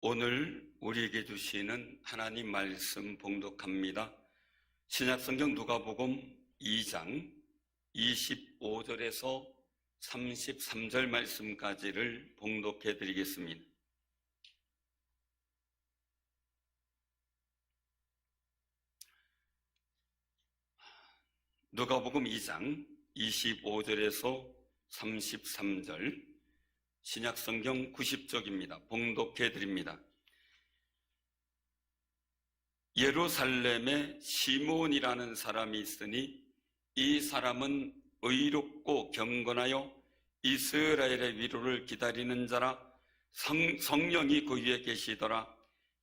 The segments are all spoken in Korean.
오늘 우리에게 주시는 하나님 말씀 봉독합니다. 신약성경 누가복음 2장 25절에서 33절 말씀까지를 봉독해 드리겠습니다. 누가복음 2장 25절에서 33절 신약성경 90쪽입니다. 봉독해 드립니다. 예루살렘에 시몬이라는 사람이 있으니 이 사람은 의롭고 경건하여 이스라엘의 위로를 기다리는 자라. 성령이 그 위에 계시더라.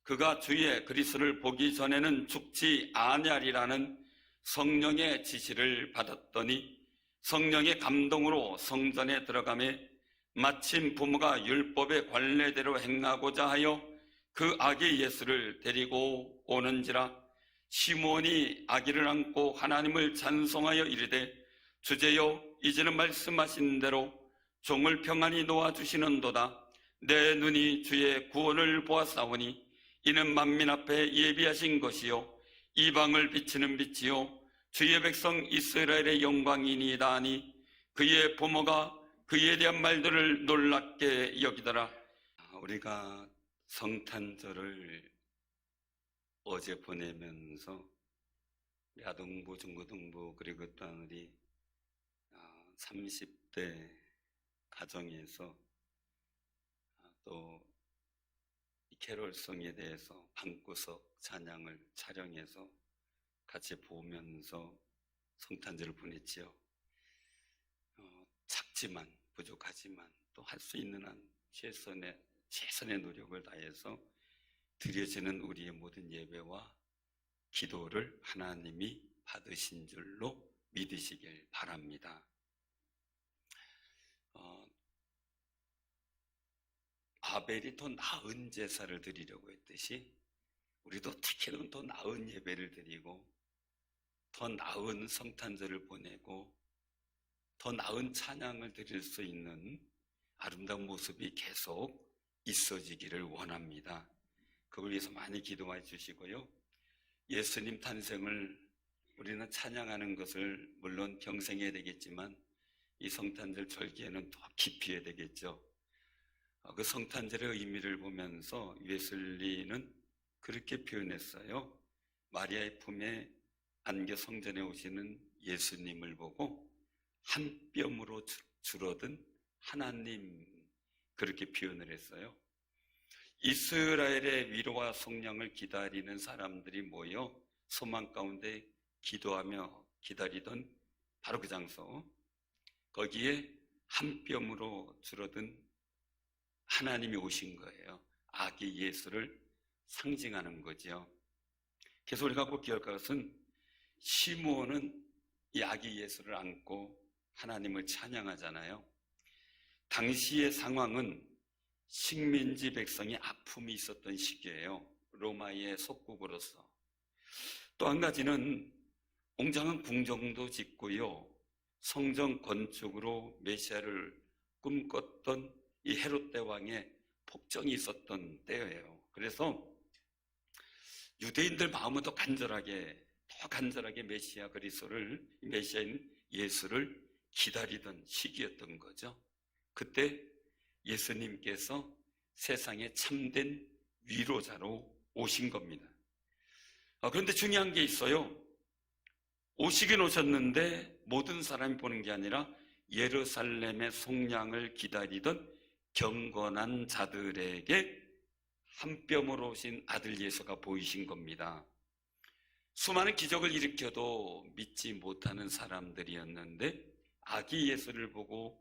그가 주의 그리스도를 보기 전에는 죽지 아니하리라는 성령의 지시를 받았더니 성령의 감동으로 성전에 들어가매 마침 부모가 율법의 관례대로 행하고자 하여 그 아기 예수를 데리고 오는지라. 시몬이 아기를 안고 하나님을 찬송하여 이르되 주제여 이제는 말씀하신 대로 종을 평안히 놓아주시는도다. 내 눈이 주의 구원을 보았사오니 이는 만민 앞에 예비하신 것이요 이방을 비치는 빛이요 주의 백성 이스라엘의 영광이니이다 하니 그의 부모가 그에 대한 말들을 놀랍게 여기더라. 우리가 성탄절을 어제 보내면서 아동부, 중고등부 그리고 또한 우리 30대 가정에서 또 캐롤송에 대해서 방구석 찬양을 촬영해서 같이 보면서 성탄절을 보냈지요. 작지만 부족하지만 또 할 수 있는 한 최선의 노력을 다해서 드려지는 우리의 모든 예배와 기도를 하나님이 받으신 줄로 믿으시길 바랍니다. 아벨이 더 나은 제사를 드리려고 했듯이 우리도 특히는 더 나은 예배를 드리고 더 나은 성탄절을 보내고 더 나은 찬양을 드릴 수 있는 아름다운 모습이 계속 있어지기를 원합니다. 그걸 위해서 많이 기도해 주시고요. 예수님 탄생을 우리는 찬양하는 것을 물론 평생 해야 되겠지만 이 성탄절 절기에는 더 깊이 해야 되겠죠. 그 성탄절의 의미를 보면서 웨슬리는 그렇게 표현했어요. 마리아의 품에 안겨 성전에 오시는 예수님을 보고 한 뼘으로 줄어든 하나님, 그렇게 표현을 했어요. 이스라엘의 위로와 성령을 기다리는 사람들이 모여 소망 가운데 기도하며 기다리던 바로 그 장소, 거기에 한 뼘으로 줄어든 하나님이 오신 거예요. 아기 예수를 상징하는 거죠. 그래서 우리가 꼭 기억할 것은 시므온은 이 아기 예수를 안고 하나님을 찬양하잖아요. 당시의 상황은 식민지 백성의 아픔이 있었던 시기예요. 로마의 속국으로서. 또 한 가지는 웅장한 궁정도 짓고요, 성전 건축으로 메시아를 꿈꿨던 이 헤롯 대왕의 폭정이 있었던 때예요. 그래서 유대인들 마음은 더 간절하게 메시아 그리스도를, 메시아인 예수를 기다리던 시기였던 거죠. 그때 예수님께서 세상에 참된 위로자로 오신 겁니다. 그런데 중요한 게 있어요. 오시긴 오셨는데 모든 사람이 보는 게 아니라 예루살렘의 속량을 기다리던 경건한 자들에게 한 뼘으로 오신 아들 예수가 보이신 겁니다. 수많은 기적을 일으켜도 믿지 못하는 사람들이었는데 아기 예수를 보고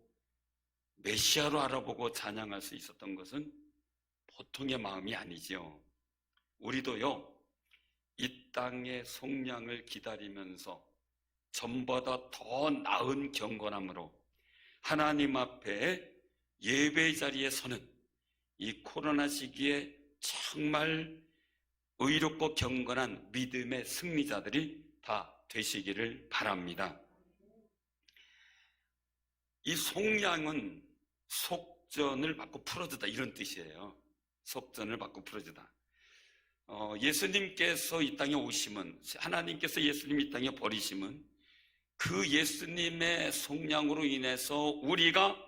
메시아로 알아보고 찬양할 수 있었던 것은 보통의 마음이 아니지요. 우리도요, 이 땅의 속량을 기다리면서 전보다 더 나은 경건함으로 하나님 앞에 예배 자리에 서는 이 코로나 시기에 정말 의롭고 경건한 믿음의 승리자들이 다 되시기를 바랍니다. 이 속량은 속전을 받고 풀어주다, 이런 뜻이에요. 속전을 바꿔 부르주다. 예수님께서 이 땅에 오심은, 하나님께서 예수님 이 땅에 버리심은 그 예수님의 속량으로 인해서 우리가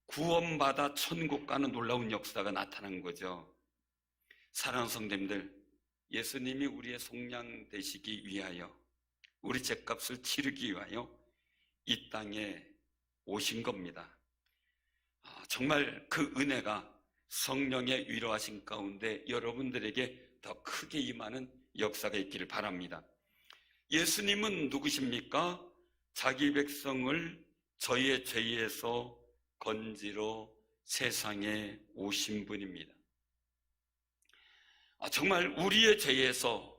구원받아 천국 가는 놀라운 역사가 나타난 거죠. 사랑하는 성도님들, 예수님이 우리의 속량 되시기 위하여, 우리 죗값을 치르기 위하여 이 땅에 오신 겁니다. 정말 그 은혜가 성령의 위로하신 가운데 여러분들에게 더 크게 임하는 역사가 있기를 바랍니다. 예수님은 누구십니까? 자기 백성을 저희의 죄에서 건지러 세상에 오신 분입니다. 정말 우리의 죄에서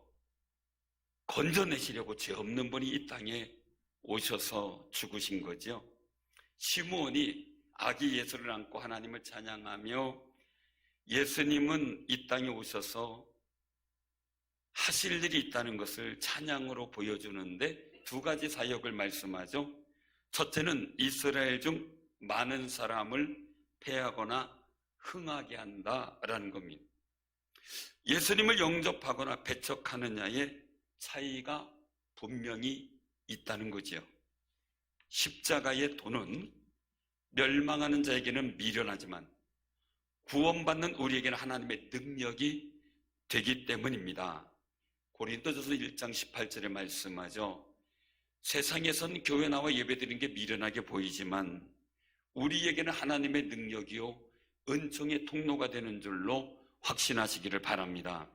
건져내시려고 죄 없는 분이 이 땅에 오셔서 죽으신 거죠. 시므온이 아기 예수를 안고 하나님을 찬양하며 예수님은 이 땅에 오셔서 하실 일이 있다는 것을 찬양으로 보여주는데 두 가지 사역을 말씀하죠. 첫째는 이스라엘 중 많은 사람을 패하거나 흥하게 한다라는 겁니다. 예수님을 영접하거나 배척하느냐의 차이가 분명히 있다는 거지요. 십자가의 도는 멸망하는 자에게는 미련하지만 구원받는 우리에게는 하나님의 능력이 되기 때문입니다. 고린도전서 1장 18절에 말씀하죠. 세상에선 교회 나와 예배드리는 게 미련하게 보이지만 우리에게는 하나님의 능력이요 은총의 통로가 되는 줄로 확신하시기를 바랍니다.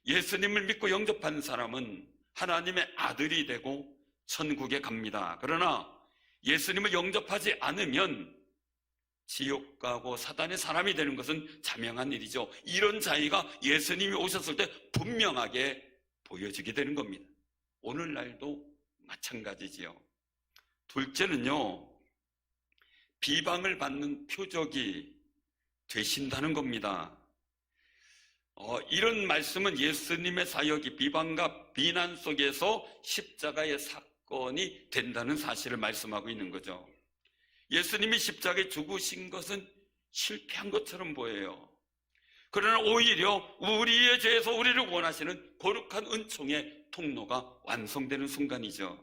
예수님을 믿고 영접한 사람은 하나님의 아들이 되고 천국에 갑니다. 그러나 예수님을 영접하지 않으면 지옥 가고 사단의 사람이 되는 것은 자명한 일이죠. 이런 차이가 예수님이 오셨을 때 분명하게 보여지게 되는 겁니다. 오늘날도 마찬가지지요. 둘째는요, 비방을 받는 표적이 되신다는 겁니다. 이런 말씀은 예수님의 사역이 비방과 비난 속에서 십자가의 사건이 된다는 사실을 말씀하고 있는 거죠. 예수님이 십자가에 죽으신 것은 실패한 것처럼 보여요. 그러나 오히려 우리의 죄에서 우리를 구원하시는 거룩한 은총의 통로가 완성되는 순간이죠.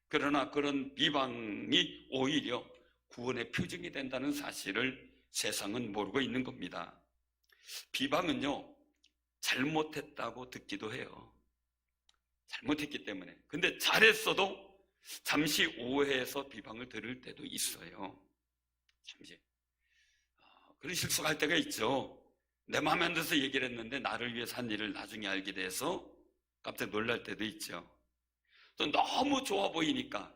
그러나 그런 비방이 오히려 구원의 표징이 된다는 사실을 세상은 모르고 있는 겁니다. 비방은요, 잘못했다고 듣기도 해요. 잘못했기 때문에. 근데 잘했어도 잠시 오해해서 비방을 들을 때도 있어요. 잠시. 그런 실수할 때가 있죠. 내 마음에 안 들어서 얘기를 했는데 나를 위해서 한 일을 나중에 알게 돼서 깜짝 놀랄 때도 있죠. 또 너무 좋아 보이니까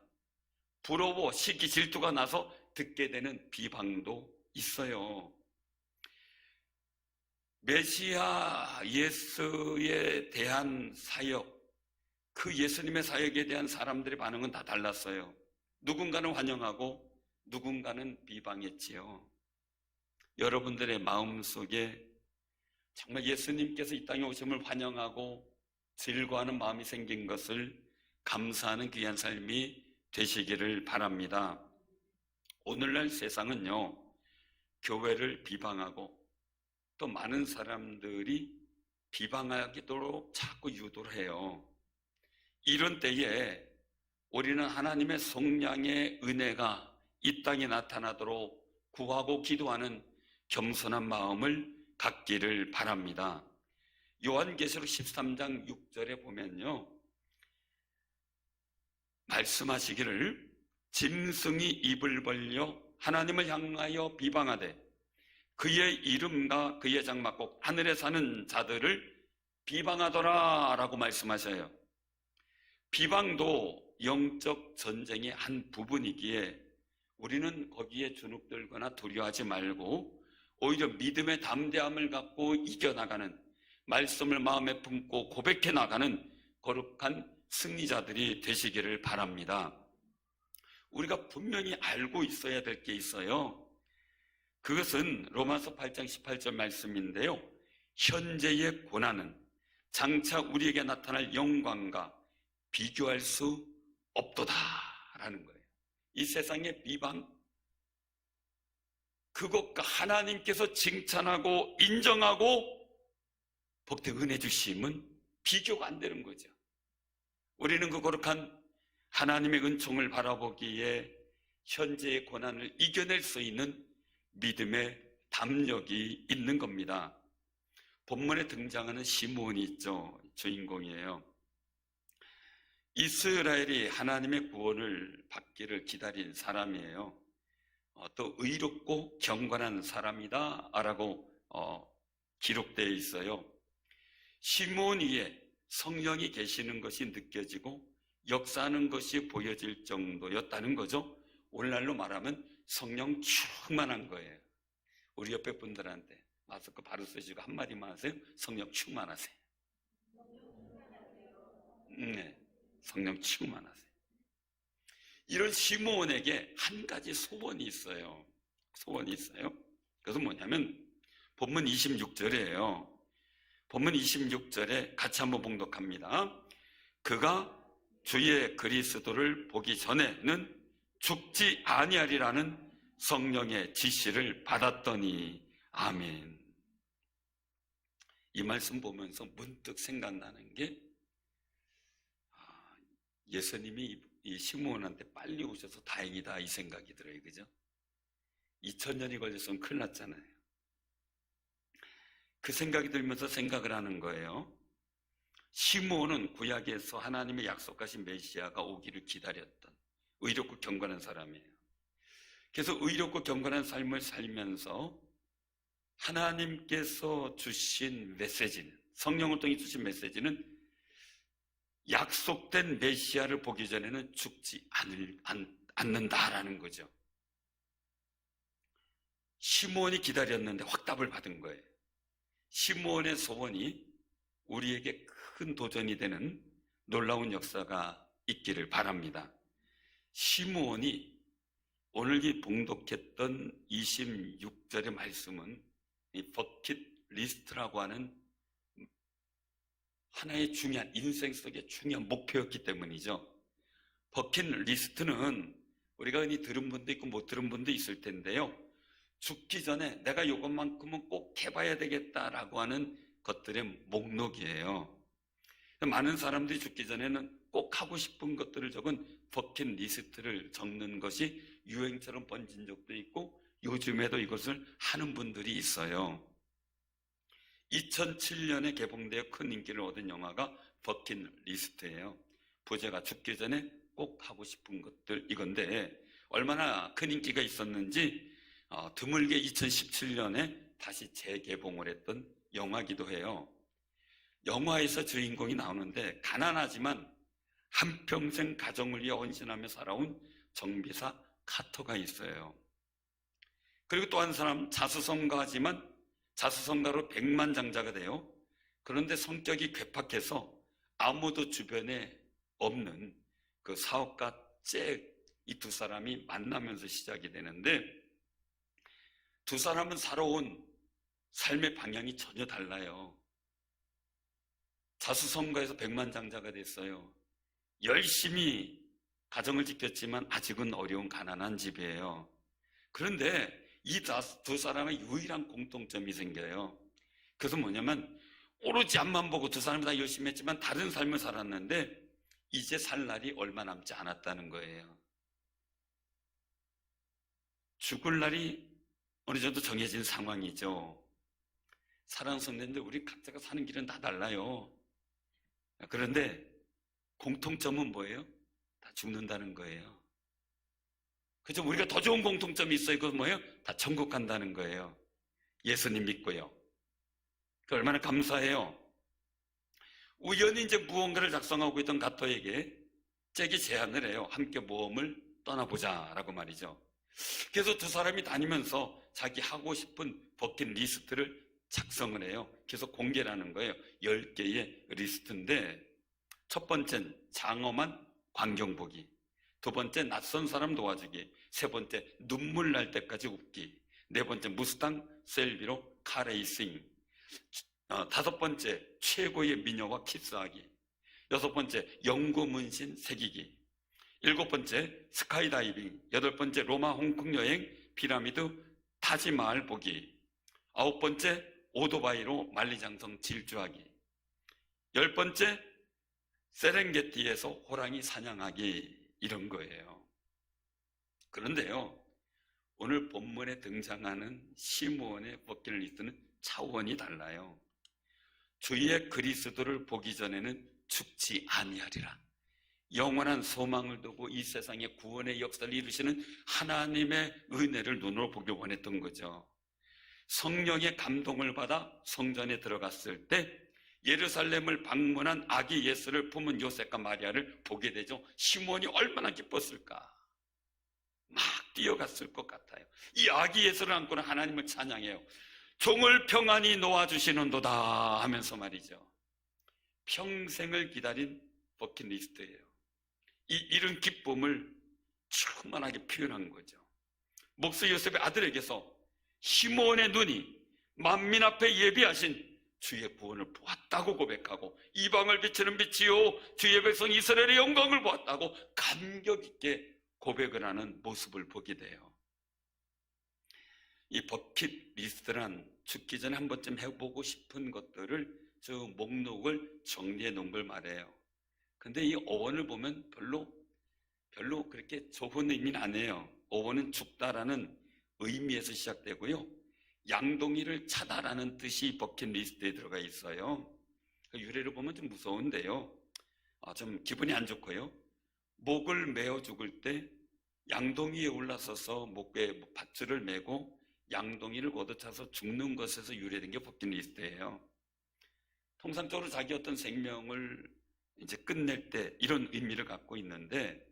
부러워, 시기, 질투가 나서 듣게 되는 비방도 있어요. 메시아 예수에 대한 사역, 그 예수님의 사역에 대한 사람들의 반응은 다 달랐어요. 누군가는 환영하고 누군가는 비방했지요. 여러분들의 마음속에 정말 예수님께서 이 땅에 오심을 환영하고 즐거워하는 마음이 생긴 것을 감사하는 귀한 삶이 되시기를 바랍니다. 오늘날 세상은요, 교회를 비방하고 또 많은 사람들이 비방하기도 자꾸 유도를 해요. 이런 때에 우리는 하나님의 속량의 은혜가 이 땅에 나타나도록 구하고 기도하는 겸손한 마음을 갖기를 바랍니다. 요한계시록 13장 6절에 보면요, 말씀하시기를 짐승이 입을 벌려 하나님을 향하여 비방하되 그의 이름과 그의 장막국 하늘에 사는 자들을 비방하더라 라고 말씀하셔요. 비방도 영적 전쟁의 한 부분이기에 우리는 거기에 주눅들거나 두려워하지 말고 오히려 믿음의 담대함을 갖고 이겨나가는, 말씀을 마음에 품고 고백해 나가는 거룩한 승리자들이 되시기를 바랍니다. 우리가 분명히 알고 있어야 될 게 있어요. 그것은 로마서 8장 18절 말씀인데요, 현재의 고난은 장차 우리에게 나타날 영광과 비교할 수 없다. 없도다 라는 거예요. 이 세상의 비방, 그것과 하나님께서 칭찬하고 인정하고 복된 은혜 주심은 비교가 안 되는 거죠. 우리는 그 거룩한 하나님의 은총을 바라보기에 현재의 고난을 이겨낼 수 있는 믿음의 담력이 있는 겁니다. 본문에 등장하는 시므온이 있죠. 주인공이에요. 이스라엘이 하나님의 구원을 받기를 기다린 사람이에요. 또 의롭고 경건한 사람이다 라고 기록되어 있어요. 시므온 위에 성령이 계시는 것이 느껴지고 역사하는 것이 보여질 정도였다는 거죠. 오늘날로 말하면 성령 충만한 거예요. 우리 옆에 분들한테 마스크 바로 쓰시고 한마디만 하세요. 성령 충만하세요. 네, 성령 충만하세요. 이런 시므온에게 한 가지 소원이 있어요. 소원이 있어요. 그것은 뭐냐면 본문 26절이에요. 본문 26절에 같이 한번 봉독합니다. 그가 주의 그리스도를 보기 전에는 죽지 아니하리라는 성령의 지시를 받았더니 아멘. 이 말씀 보면서 문득 생각나는 게 예수님이 이 시므온한테 빨리 오셔서 다행이다 이 생각이 들어요. 그죠? 2000년이 걸렸으면 큰일 났잖아요. 그 생각이 들면서 생각을 하는 거예요. 시므온은 구약에서 하나님의 약속하신 메시아가 오기를 기다렸던 의롭고 경건한 사람이에요. 그래서 의롭고 경건한 삶을 살면서 하나님께서 주신 메시지는, 성령을 통해 주신 메시지는 약속된 메시아를 보기 전에는 죽지 않는다라는 거죠. 시므온이 기다렸는데 확답을 받은 거예요. 시므온의 소원이 우리에게 큰 도전이 되는 놀라운 역사가 있기를 바랍니다. 시므온이 오늘 이 봉독했던 26절의 말씀은 이 버킷리스트라고 하는 하나의 중요한 인생 속의 중요한 목표였기 때문이죠. 버킷리스트는 우리가 흔히 들은 분도 있고 못 들은 분도 있을 텐데요. 죽기 전에 내가 이것만큼은 꼭 해봐야 되겠다라고 하는 것들의 목록이에요. 많은 사람들이 죽기 전에는 꼭 하고 싶은 것들을 적은 버킷리스트를 적는 것이 유행처럼 번진 적도 있고 요즘에도 이것을 하는 분들이 있어요. 2007년에 개봉되어 큰 인기를 얻은 영화가 버킷리스트예요. 부제가 죽기 전에 꼭 하고 싶은 것들 이건데 얼마나 큰 인기가 있었는지 드물게 2017년에 다시 재개봉을 했던 영화이기도 해요. 영화에서 주인공이 나오는데 가난하지만 한평생 가정을 위해 헌신하며 살아온 정비사 카터가 있어요. 그리고 또 한 사람 자수성가하지만 자수성가로 백만장자가 돼요. 그런데 성격이 괴팍해서 아무도 주변에 없는 그 사업가 잭, 이 두 사람이 만나면서 시작이 되는데 두 사람은 살아온 삶의 방향이 전혀 달라요. 자수성가해서 백만장자가 됐어요. 열심히 가정을 지켰지만 아직은 어려운 가난한 집이에요. 그런데 이 두 사람의 유일한 공통점이 생겨요. 그것은 뭐냐면 오로지 앞만 보고 두 사람이 다 열심히 했지만 다른 삶을 살았는데 이제 살 날이 얼마 남지 않았다는 거예요. 죽을 날이 어느 정도 정해진 상황이죠. 사랑하는 성도님들, 우리 각자가 사는 길은 다 달라요. 그런데 공통점은 뭐예요? 다 죽는다는 거예요. 그죠? 우리가 더 좋은 공통점이 있어요. 그건 뭐예요? 다 천국 간다는 거예요. 예수님 믿고요. 그 얼마나 감사해요. 우연히 이제 무언가를 작성하고 있던 가토에게 잭이 제안을 해요. 함께 모험을 떠나보자라고 말이죠. 그래서 두 사람이 다니면서 자기 하고 싶은 버킷리스트를 작성을 해요. 계속 공개를 하는 거예요. 10개의 리스트인데 첫 번째는 장엄한 광경 보기, 두 번째 낯선 사람 도와주기, 세 번째 눈물 날 때까지 웃기, 네 번째 무스탕 셀비로 카레이싱, 다섯 번째 최고의 미녀와 키스하기, 여섯 번째 영구 문신 새기기, 일곱 번째 스카이다이빙, 여덟 번째 로마 홍콩 여행, 피라미드 타지마할 보기. 9번째, 오토바이로 만리장성 질주하기. 10번째, 세렝게티에서 호랑이 사냥하기. 이런 거예요. 그런데요, 오늘 본문에 등장하는 시므온의 버킷리스트는 차원이 달라요. 주의 그리스도를 보기 전에는 죽지 아니하리라. 영원한 소망을 두고 이 세상의 구원의 역사를 이루시는 하나님의 은혜를 눈으로 보길 원했던 거죠. 성령의 감동을 받아 성전에 들어갔을 때 예루살렘을 방문한 아기 예수를 품은 요셉과 마리아를 보게 되죠. 시므온이 얼마나 기뻤을까. 막 뛰어갔을 것 같아요. 이 아기 예수를 안고는 하나님을 찬양해요. 종을 평안히 놓아주시는도다 하면서 말이죠. 평생을 기다린 버킷리스트예요. 이런 기쁨을 충만하게 표현한 거죠. 목수 요셉의 아들에게서 시므온의 눈이 만민 앞에 예비하신 주의 구원을 보았다고 고백하고, 이방을 비추는 빛이요 주의 백성 이스라엘의 영광을 보았다고 감격 있게 고백을 하는 모습을 보게 돼요. 이 버킷리스트란 죽기 전에 한 번쯤 해보고 싶은 것들을 쭉 목록을 정리해 놓은 걸 말해요. 근데 이 어원을 보면 별로 그렇게 좋은 의미는 아니에요. 어원은 죽다라는 의미에서 시작되고요, 양동이를 차다라는 뜻이 버킷리스트에 들어가 있어요. 유래를 보면 좀 무서운데요, 좀 기분이 안 좋고요. 목을 메어 죽을 때 양동이에 올라서서 목에 밧줄을 메고 양동이를 걷어차서 죽는 것에서 유래된 게 버킷리스트예요. 통상적으로 자기 어떤 생명을 이제 끝낼 때 이런 의미를 갖고 있는데,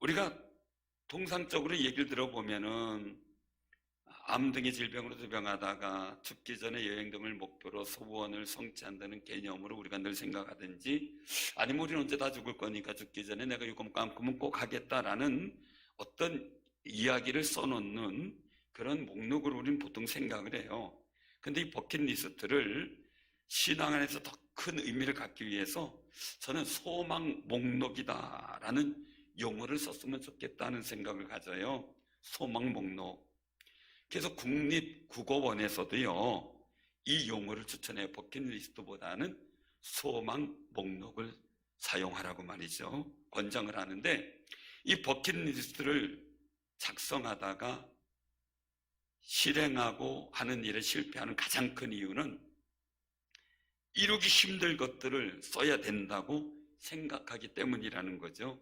우리가 통상적으로 얘기를 들어보면은 암 등의 질병으로 병하다가 죽기 전에 여행 등을 목표로 소원을 성취한다는 개념으로 우리가 늘 생각하든지, 아니면 우리는 언제 다 죽을 거니까 죽기 전에 내가 이만큼은 꼭 하겠다라는 어떤 이야기를 써놓는 그런 목록으로 우리는 보통 생각을 해요. 근데 이 버킷리스트를 신앙 안에서 더 큰 의미를 갖기 위해서 저는 소망 목록이다라는 용어를 썼으면 좋겠다는 생각을 가져요. 소망 목록. 그래서 국립국어원에서도요, 이 용어를 추천해요. 버킷리스트보다는 소망 목록을 사용하라고 말이죠. 권장을 하는데, 이 버킷리스트를 작성하다가 실행하고 하는 일에 실패하는 가장 큰 이유는 이루기 힘들 것들을 써야 된다고 생각하기 때문이라는 거죠.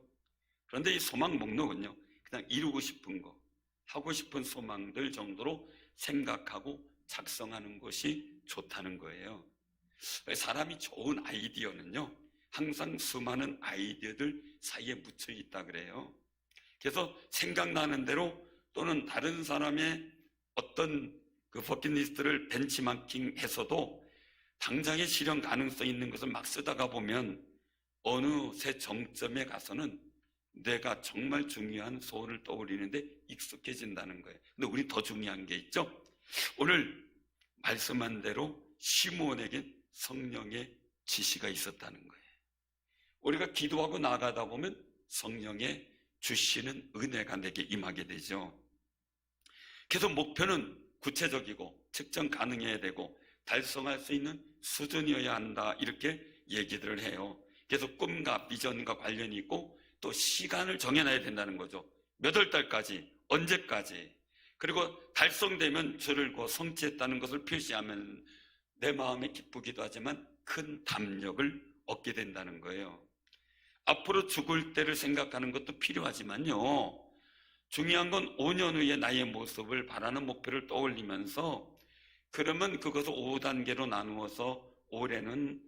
그런데 이 소망 목록은요, 그냥 이루고 싶은 거, 하고 싶은 소망들 정도로 생각하고 작성하는 것이 좋다는 거예요. 사람이 좋은 아이디어는요, 항상 수많은 아이디어들 사이에 묻혀 있다 그래요. 그래서 생각나는 대로 또는 다른 사람의 어떤 그 버킷리스트를 벤치마킹해서도 당장의 실현 가능성 있는 것을 막 쓰다가 보면 어느새 정점에 가서는 내가 정말 중요한 소원을 떠올리는데 익숙해진다는 거예요. 근데 우리 더 중요한 게 있죠. 오늘 말씀한 대로 시므온에겐 성령의 지시가 있었다는 거예요. 우리가 기도하고 나가다 보면 성령의 주시는 은혜가 내게 임하게 되죠. 그래서 목표는 구체적이고 측정 가능해야 되고 달성할 수 있는 수준이어야 한다, 이렇게 얘기들을 해요. 그래서 꿈과 비전과 관련이 있고 또 시간을 정해놔야 된다는 거죠. 몇 월 달까지, 언제까지. 그리고 달성되면 저를 성취했다는 것을 표시하면 내 마음에 기쁘기도 하지만 큰 담력을 얻게 된다는 거예요. 앞으로 죽을 때를 생각하는 것도 필요하지만요, 중요한 건 5년 후에 나의 모습을 바라는 목표를 떠올리면서, 그러면 그것을 5단계로 나누어서 올해는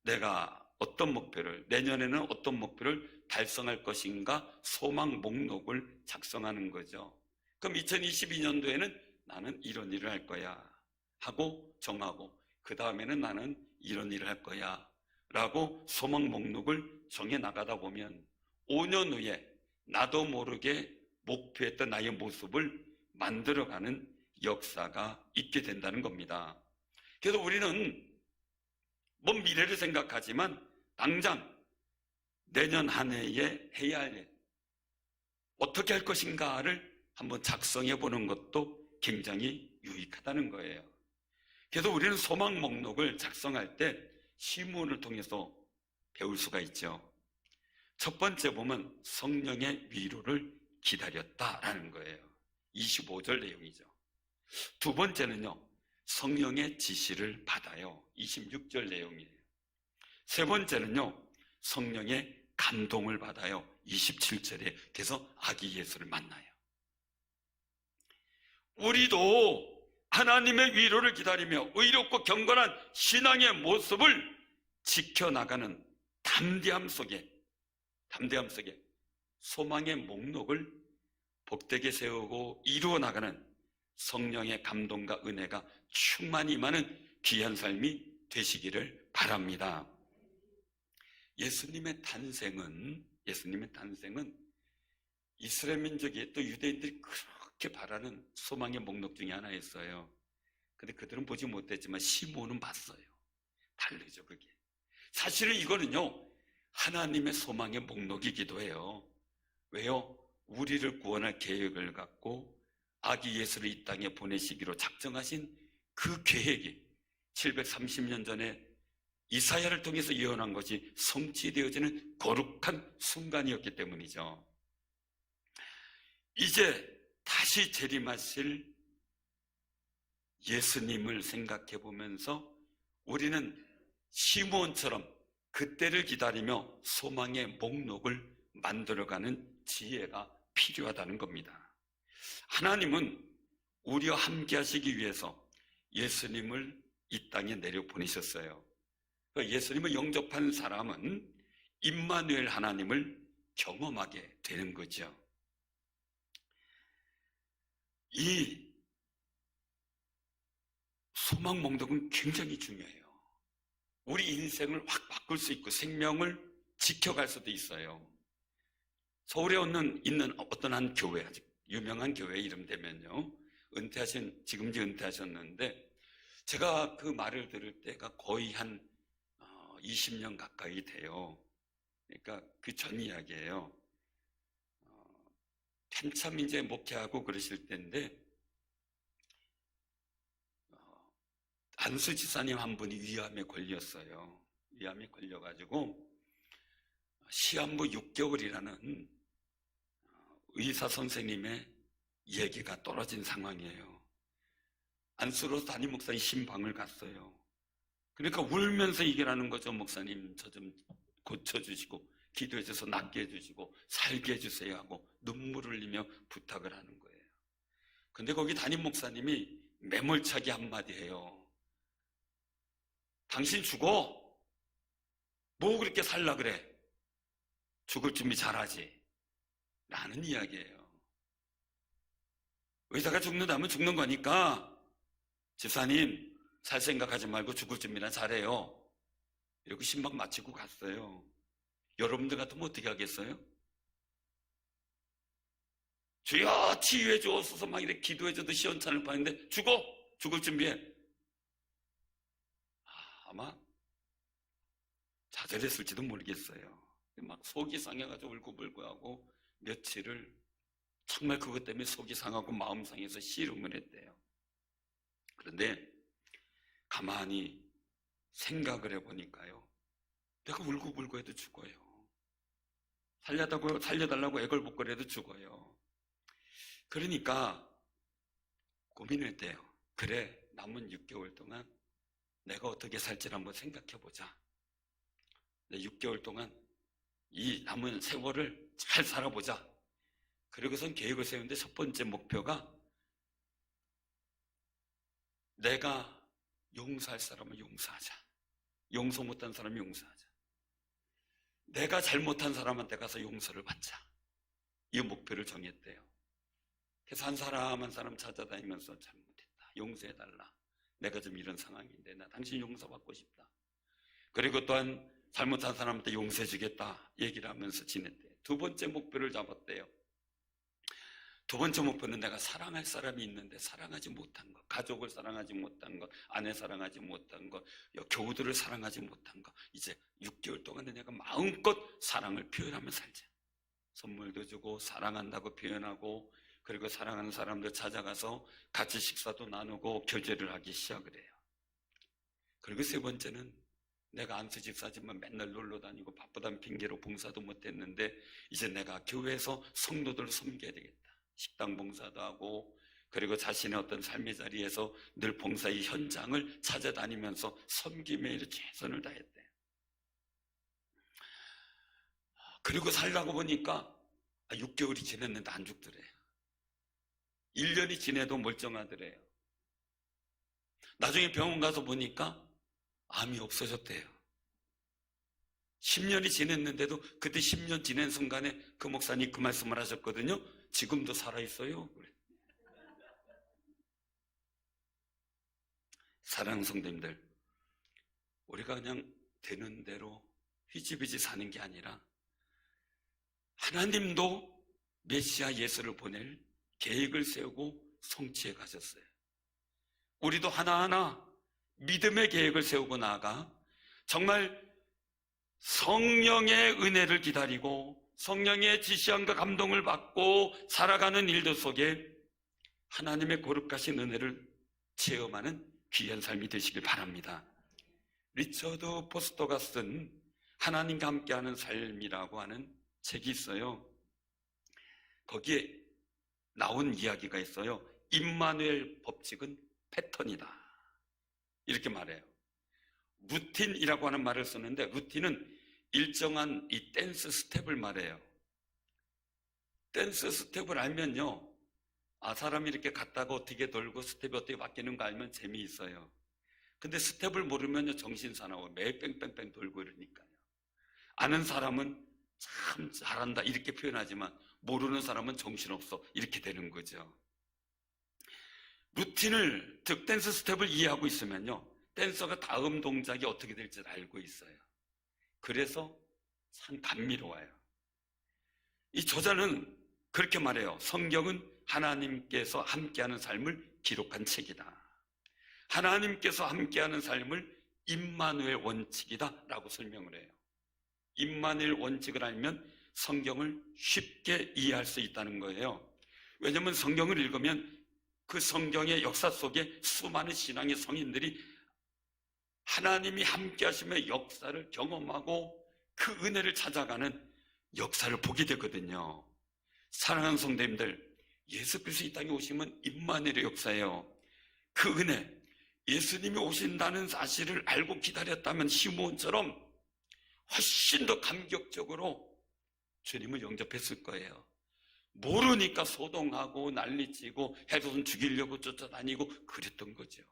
내가 어떤 목표를, 내년에는 어떤 목표를 달성할 것인가 소망 목록을 작성하는 거죠. 그럼 2022년도에는 나는 이런 일을 할 거야 하고 정하고, 그 다음에는 나는 이런 일을 할 거야 라고 소망 목록을 정해 나가다 보면 5년 후에 나도 모르게 목표했던 나의 모습을 만들어가는 역사가 있게 된다는 겁니다. 그래서 우리는 먼 미래를 생각하지만 당장 내년 한 해에 해야 할 일, 어떻게 할 것인가를 한번 작성해 보는 것도 굉장히 유익하다는 거예요. 그래서 우리는 소망 목록을 작성할 때 시문을 통해서 배울 수가 있죠. 첫 번째 보면 성령의 위로를 기다렸다라는 거예요. 25절 내용이죠. 두 번째는요, 성령의 지시를 받아요. 26절 내용이에요. 세 번째는요, 성령의 감동을 받아요. 27절에 그래서 아기 예수를 만나요. 우리도 하나님의 위로를 기다리며 의롭고 경건한 신앙의 모습을 지켜나가는 담대함 속에 소망의 목록을 복되게 세우고 이루어 나가는 성령의 감동과 은혜가 충만히 임하는 귀한 삶이 되시기를 바랍니다. 예수님의 탄생은 이스라엘 민족이 또 유대인들이 그렇게 바라는 소망의 목록 중에 하나였어요. 근데 그들은 보지 못했지만 시므온은 봤어요. 다르죠, 그게. 사실은 이거는요, 하나님의 소망의 목록이기도 해요. 왜요? 우리를 구원할 계획을 갖고 아기 예수를 이 땅에 보내시기로 작정하신 그 계획이 730년 전에 이사야를 통해서 예언한 것이 성취되어지는 거룩한 순간이었기 때문이죠. 이제 다시 재림하실 예수님을 생각해 보면서 우리는 시므온처럼 그때를 기다리며 소망의 목록을 만들어가는 지혜가 필요하다는 겁니다. 하나님은 우리와 함께 하시기 위해서 예수님을 이 땅에 내려보내셨어요. 예수님을 영접한 사람은 임마누엘 하나님을 경험하게 되는 거죠. 이 소망 목록은 굉장히 중요해요. 우리 인생을 확 바꿀 수 있고 생명을 지켜갈 수도 있어요. 서울에 있는 어떤 한 교회, 아직 유명한 교회 이름 되면요, 지금 이제 은퇴하셨는데, 제가 그 말을 들을 때가 거의 한 20년 가까이 돼요. 그러니까 그 전 이야기예요. 한참 이제 목회하고 그러실 때인데, 안수 지사님 한 분이 위암에 걸렸어요. 위암에 걸려가지고 시한부 6개월이라는 의사 선생님의 얘기가 떨어진 상황이에요. 안수로 담임 목사님 신방을 갔어요. 그러니까 울면서 얘기하는 거죠. 목사님, 저 좀 고쳐주시고 기도해 주셔서 낫게 해주시고 살게 해주세요 하고 눈물을 흘리며 부탁을 하는 거예요. 근데 거기 담임 목사님이 매몰차게 한마디 해요. 당신 죽어? 뭐 그렇게 살라 그래? 죽을 준비 잘하지? 라는 이야기예요. 의사가 죽는다면 죽는 거니까 집사님 살 생각하지 말고 죽을 준비나 잘해요. 이렇게 신방 마치고 갔어요. 여러분들 같으면 어떻게 하겠어요? 주여 치유해 주옵소서 막 이렇게 기도해줘도 시원찮을 뻔했는데 죽을 준비해. 아마 좌절했을지도 모르겠어요. 막 속이 상해가지고 울고불고하고 며칠을 정말 그것 때문에 속이 상하고 마음 상해서 씨름을 했대요. 그런데 가만히 생각을 해보니까요, 내가 울고불고 해도 죽어요. 살려달라고 애걸복걸해도 죽어요. 그러니까 고민했대요. 그래, 남은 6개월 동안 내가 어떻게 살지를 한번 생각해보자. 6개월 동안 이 남은 세월을 잘 살아보자. 그리고선 계획을 세우는데 첫 번째 목표가 내가 용서할 사람은 용서하자. 용서 못한 사람은 용서하자. 내가 잘못한 사람한테 가서 용서를 받자. 이 목표를 정했대요. 그래서 한 사람 한 사람 찾아다니면서 잘못했다. 용서해달라. 내가 좀 이런 상황인데 나 당신 용서받고 싶다. 그리고 또한 잘못한 사람한테 용서해주겠다 얘기를 하면서 지냈대요. 두 번째 목표를 잡았대요. 두 번째 목표는 내가 사랑할 사람이 있는데 사랑하지 못한 것, 가족을 사랑하지 못한 것, 아내 사랑하지 못한 것, 교우들을 사랑하지 못한 것, 이제 6개월 동안에 내가 마음껏 사랑을 표현하며 살자. 선물도 주고 사랑한다고 표현하고 그리고 사랑하는 사람들 찾아가서 같이 식사도 나누고 교제를 하기 시작을 해요. 그리고 세 번째는 내가 안수 집사지만 맨날 놀러 다니고 바쁘다는 핑계로 봉사도 못했는데 이제 내가 교회에서 성도들을 섬겨야 되겠다. 식당 봉사도 하고 그리고 자신의 어떤 삶의 자리에서 늘 봉사의 현장을 찾아다니면서 섬김에 이렇게 최선을 다했대요. 그리고 살다가 보니까 6개월이 지났는데 안 죽더래요. 1년이 지내도 멀쩡하더래요. 나중에 병원 가서 보니까 암이 없어졌대요. 10년이 지냈는데도 그때 10년 지낸 순간에 그 목사님 그 말씀을 하셨거든요. 지금도 살아있어요. 사랑하는 성도님들, 우리가 그냥 되는 대로 휘지비지 사는 게 아니라 하나님도 메시아 예수를 보낼 계획을 세우고 성취해 가셨어요. 우리도 하나하나 믿음의 계획을 세우고 나아가 정말 성령의 은혜를 기다리고 성령의 지시함과 감동을 받고 살아가는 일들 속에 하나님의 거룩하신 은혜를 체험하는 귀한 삶이 되시길 바랍니다. 리처드 포스터가 쓴 하나님과 함께하는 삶이라고 하는 책이 있어요. 거기에 나온 이야기가 있어요. 임마누엘 법칙은 패턴이다. 이렇게 말해요. 루틴이라고 하는 말을 쓰는데 루틴은 일정한 이 댄스 스텝을 말해요. 댄스 스텝을 알면요, 사람이 이렇게 갔다가 어떻게 돌고 스텝이 어떻게 바뀌는 거 알면 재미있어요. 근데 스텝을 모르면요 정신 사나워. 매일 뺑뺑뺑 돌고 이러니까요. 아는 사람은 참 잘한다 이렇게 표현하지만 모르는 사람은 정신없어 이렇게 되는 거죠. 루틴을, 즉 댄스 스텝을 이해하고 있으면요 댄서가 다음 동작이 어떻게 될지 알고 있어요. 그래서 참 감미로워요. 이 저자는 그렇게 말해요. 성경은 하나님께서 함께하는 삶을 기록한 책이다. 하나님께서 함께하는 삶을 임마누엘 원칙이다 라고 설명을 해요. 임마누엘 원칙을 알면 성경을 쉽게 이해할 수 있다는 거예요. 왜냐하면 성경을 읽으면 그 성경의 역사 속에 수많은 신앙의 성인들이 하나님이 함께 하심의 역사를 경험하고 그 은혜를 찾아가는 역사를 보게 되거든요. 사랑하는 성도님들, 예수 그리스도 이 땅에 오시면 임마누엘의 역사예요. 그 은혜, 예수님이 오신다는 사실을 알고 기다렸다면 시므온처럼 훨씬 더 감격적으로 주님을 영접했을 거예요. 모르니까 소동하고 난리치고 헤롯은 죽이려고 쫓아다니고 그랬던 거죠.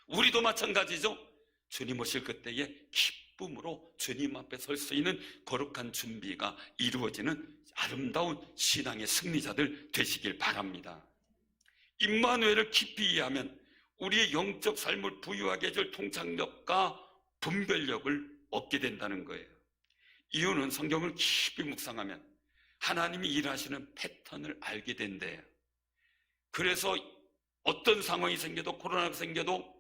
우리도 마찬가지죠. 주님 오실 그때에 기쁨으로 주님 앞에 설 수 있는 거룩한 준비가 이루어지는 아름다운 신앙의 승리자들 되시길 바랍니다. 임마누엘을 깊이 이해하면 우리의 영적 삶을 부유하게 해줄 통찰력과 분별력을 얻게 된다는 거예요. 이유는 성경을 깊이 묵상하면 하나님이 일하시는 패턴을 알게 된대요. 그래서 어떤 상황이 생겨도 코로나가 생겨도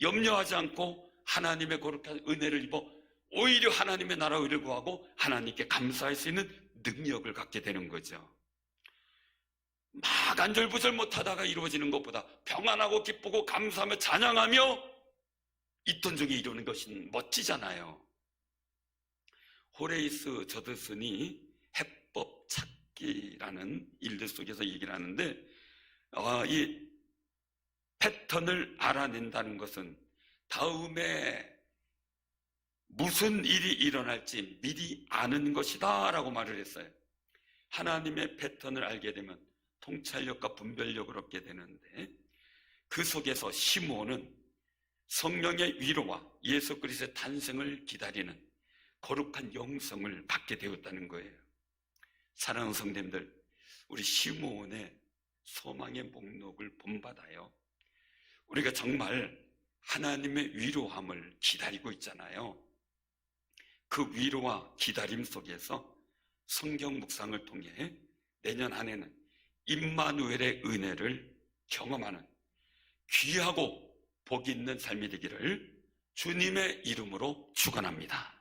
염려하지 않고 하나님의 거룩한 은혜를 입어 오히려 하나님의 나라 의를 구하고 하나님께 감사할 수 있는 능력을 갖게 되는 거죠. 막 안절부절 못하다가 이루어지는 것보다 평안하고 기쁘고 감사하며 찬양하며 있던 중에 이루는 것이 멋지잖아요. 호레이스 저드슨이 해법 찾기라는 일들 속에서 얘기를 하는데 이 패턴을 알아낸다는 것은 다음에 무슨 일이 일어날지 미리 아는 것이다 라고 말을 했어요. 하나님의 패턴을 알게 되면 통찰력과 분별력을 얻게 되는데 그 속에서 시므온은 성령의 위로와 예수 그리스도의 탄생을 기다리는 거룩한 영성을 받게 되었다는 거예요. 사랑하는 성도님들, 우리 시므온의 소망의 목록을 본받아요. 우리가 정말 하나님의 위로함을 기다리고 있잖아요. 그 위로와 기다림 속에서 성경 묵상을 통해 내년 한 해는 임마누엘의 은혜를 경험하는 귀하고 복 있는 삶이 되기를 주님의 이름으로 축원합니다.